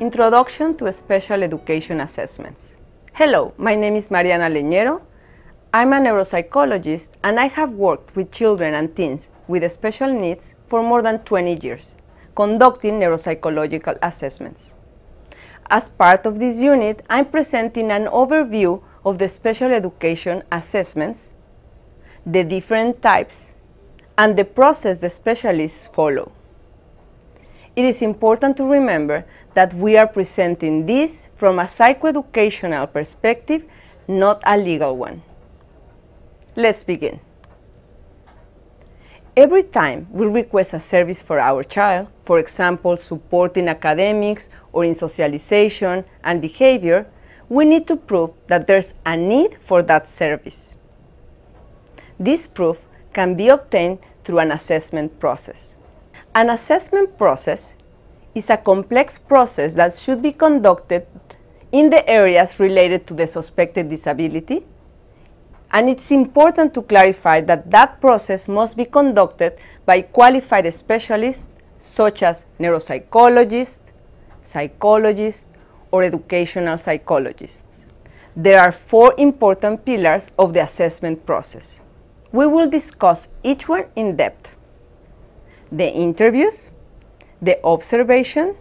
Introduction to Special Education Assessments. Hello, my name is Mariana Leñero. I'm a neuropsychologist and I have worked with children and teens with special needs for more than 20 years, conducting neuropsychological assessments. As part of this unit, I'm presenting an overview of the special education assessments, the different types, and the process the specialists follow. It is important to remember that we are presenting this from a psychoeducational perspective, not a legal one. Let's begin. Every time we request a service for our child, for example, support in academics or in socialization and behavior, we need to prove that there's a need for that service. This proof can be obtained through an assessment process. An assessment process is a complex process that should be conducted in the areas related to the suspected disability, and it's important to clarify that that process must be conducted by qualified specialists such as neuropsychologists, psychologists, or educational psychologists. There are 4 important pillars of the assessment process. We will discuss each one in depth: the interviews, the observation,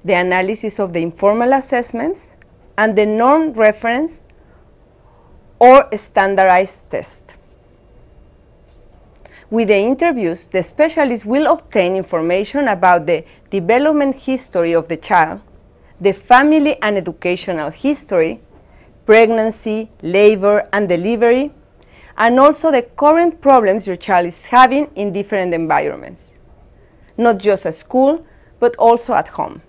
the analysis of the informal assessments, and the norm reference or standardized test. With the interviews, the specialist will obtain information about the development history of the child, the family and educational history, pregnancy, labor, and delivery, and also the current problems your child is having in different environments, not just at school, but also at home.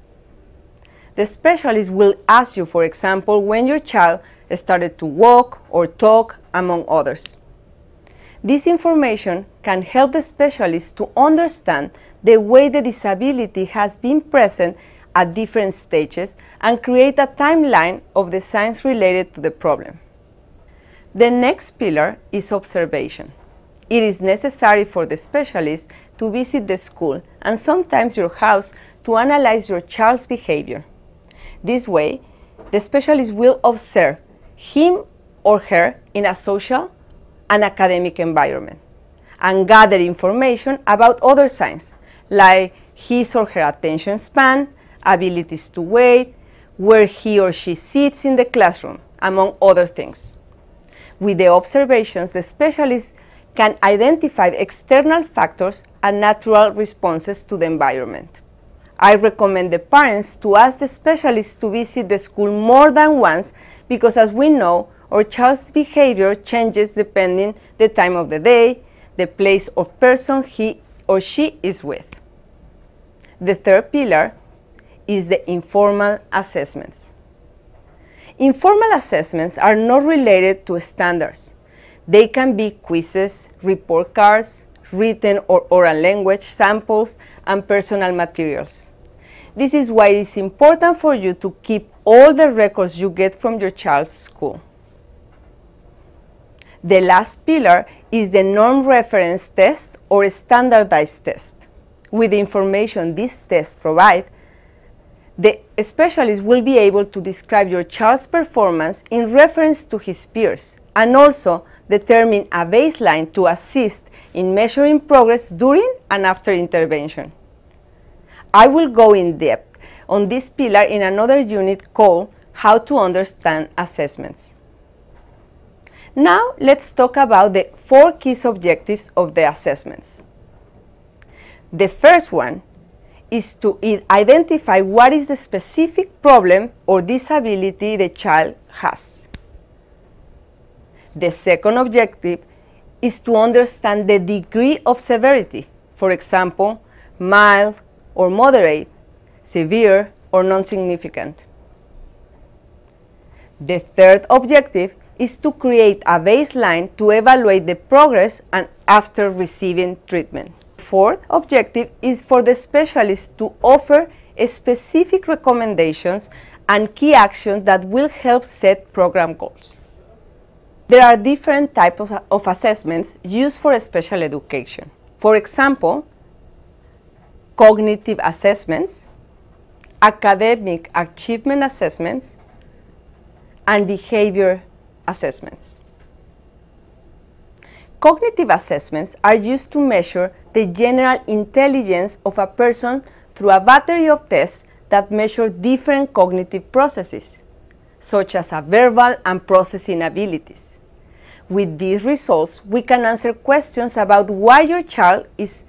The specialist will ask you, for example, when your child started to walk or talk, among others. This information can help the specialist to understand the way the disability has been present at different stages and create a timeline of the signs related to the problem. The next pillar is observation. It is necessary for the specialist to visit the school and sometimes your house to analyze your child's behavior. This way, the specialist will observe him or her in a social and academic environment and gather information about other signs like his or her attention span, abilities to wait, where he or she sits in the classroom, among other things. With the observations, the specialist can identify external factors and natural responses to the environment. I recommend the parents to ask the specialist to visit the school more than once because, as we know, our child's behavior changes depending the time of the day, the place or person he or she is with. The third pillar is the informal assessments. Informal assessments are not related to standards. They can be quizzes, report cards, written or oral language samples, and personal materials. This is why it is important for you to keep all the records you get from your child's school. The last pillar is the norm reference test or standardized test. With the information these tests provide, the specialist will be able to describe your child's performance in reference to his peers and also determine a baseline to assist in measuring progress during and after intervention. I will go in depth on this pillar in another unit called How to Understand Assessments. Now let's talk about the 4 key objectives of the assessments. The first one is to identify what is the specific problem or disability the child has. The second objective is to understand the degree of severity, for example, mild or moderate, severe or non-significant. The third objective is to create a baseline to evaluate the progress and after receiving treatment. The fourth objective is for the specialist to offer specific recommendations and key actions that will help set program goals. There are different types of assessments used for special education. For example, cognitive assessments, academic achievement assessments, and behavior assessments. Cognitive assessments are used to measure the general intelligence of a person through a battery of tests that measure different cognitive processes, such as verbal and processing abilities. With these results, we can answer questions about why your child is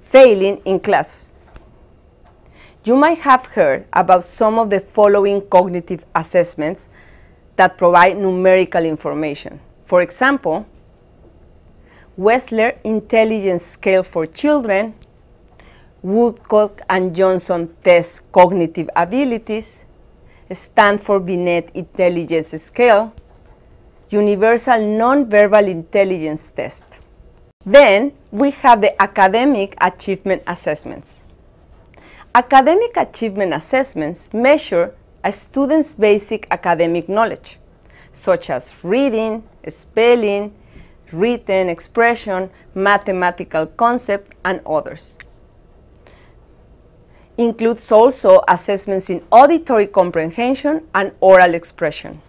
failing in class. You might have heard about some of the following cognitive assessments that provide numerical information. For example, Wechsler Intelligence Scale for Children, Woodcock and Johnson Test Cognitive Abilities, Stanford-Binet Intelligence Scale, Universal Nonverbal Intelligence Test. Then we have the academic achievement assessments. Academic achievement assessments measure a student's basic academic knowledge, such as reading, spelling, written expression, mathematical concept, and others. Includes also assessments in auditory comprehension and oral expression.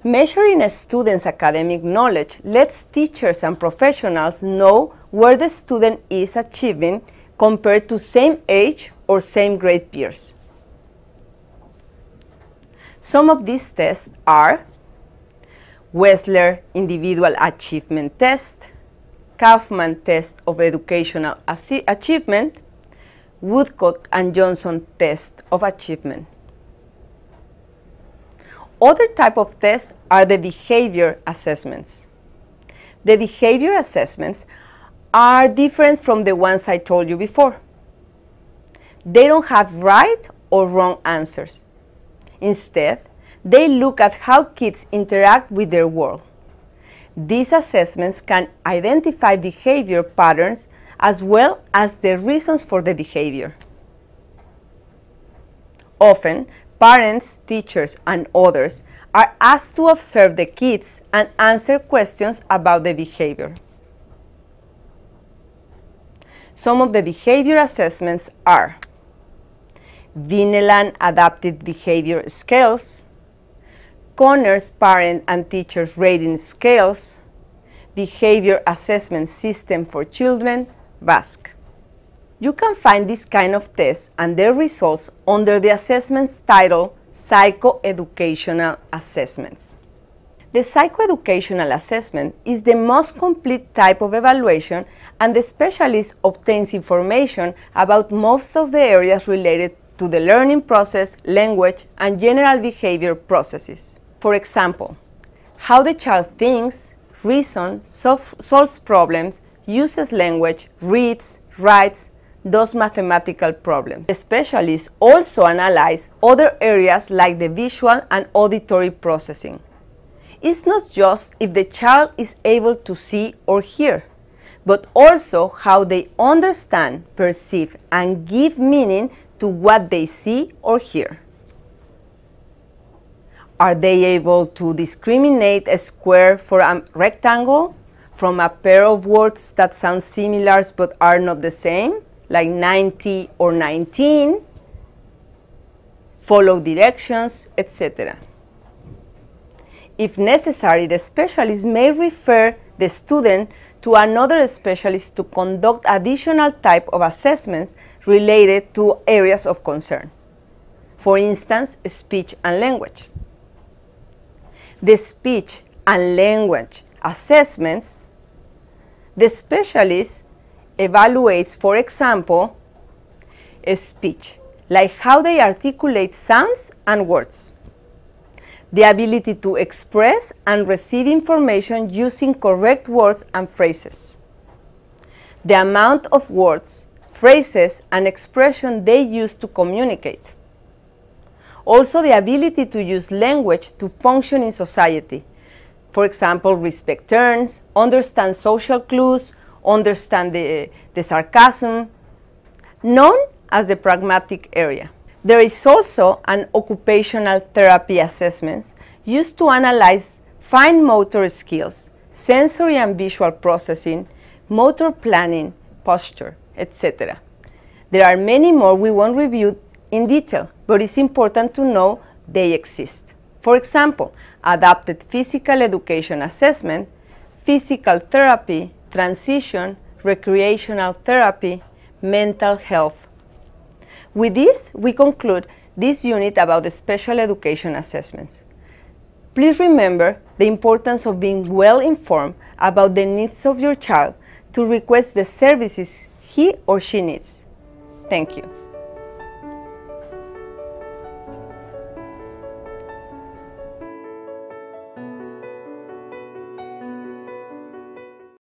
Measuring a student's academic knowledge lets teachers and professionals know where the student is achieving compared to same age or same grade peers. Some of these tests are Wechsler Individual Achievement Test, Kaufman Test of Educational Achievement, Woodcock and Johnson Test of Achievement. Other type of tests are the behavior assessments. The behavior assessments are different from the ones I told you before. They don't have right or wrong answers. Instead, they look at how kids interact with their world. These assessments can identify behavior patterns as well as the reasons for the behavior. Often, parents, teachers, and others are asked to observe the kids and answer questions about the behavior. Some of the behavior assessments are Vineland Adaptive Behavior Scales, Conner's Parent and Teachers Rating Scales, Behavior Assessment System for Children, BASC. You can find this kind of tests and their results under the assessments titled Psychoeducational Assessments. The psychoeducational assessment is the most complete type of evaluation, and the specialist obtains information about most of the areas related to the learning process, language, and general behavior processes. For example, how the child thinks, reasons, solves problems, uses language, reads, writes, does mathematical problems. The specialists also analyze other areas like the visual and auditory processing. It's not just if the child is able to see or hear, but also how they understand, perceive, and give meaning to what they see or hear. Are they able to discriminate a square from a rectangle, from a pair of words that sound similar but are not the same, like 90 or 19, follow directions, etc. If necessary, the specialist may refer the student to another specialist to conduct additional type of assessments related to areas of concern. For instance, speech and language. The speech and language assessments, the specialist evaluates, for example, speech, like how they articulate sounds and words, the ability to express and receive information using correct words and phrases, the amount of words, phrases, and expression they use to communicate. Also, the ability to use language to function in society. For example, respect terms, understand social clues, understand the sarcasm, known as the pragmatic area. There is also an occupational therapy assessment used to analyze fine motor skills, sensory and visual processing, motor planning, posture, etc. There are many more we won't review in detail, but it's important to know they exist. For example, adapted physical education assessment, physical therapy, transition, recreational therapy, mental health. With this, we conclude this unit about the special education assessments. Please remember the importance of being well informed about the needs of your child to request the services he or she needs. Thank you.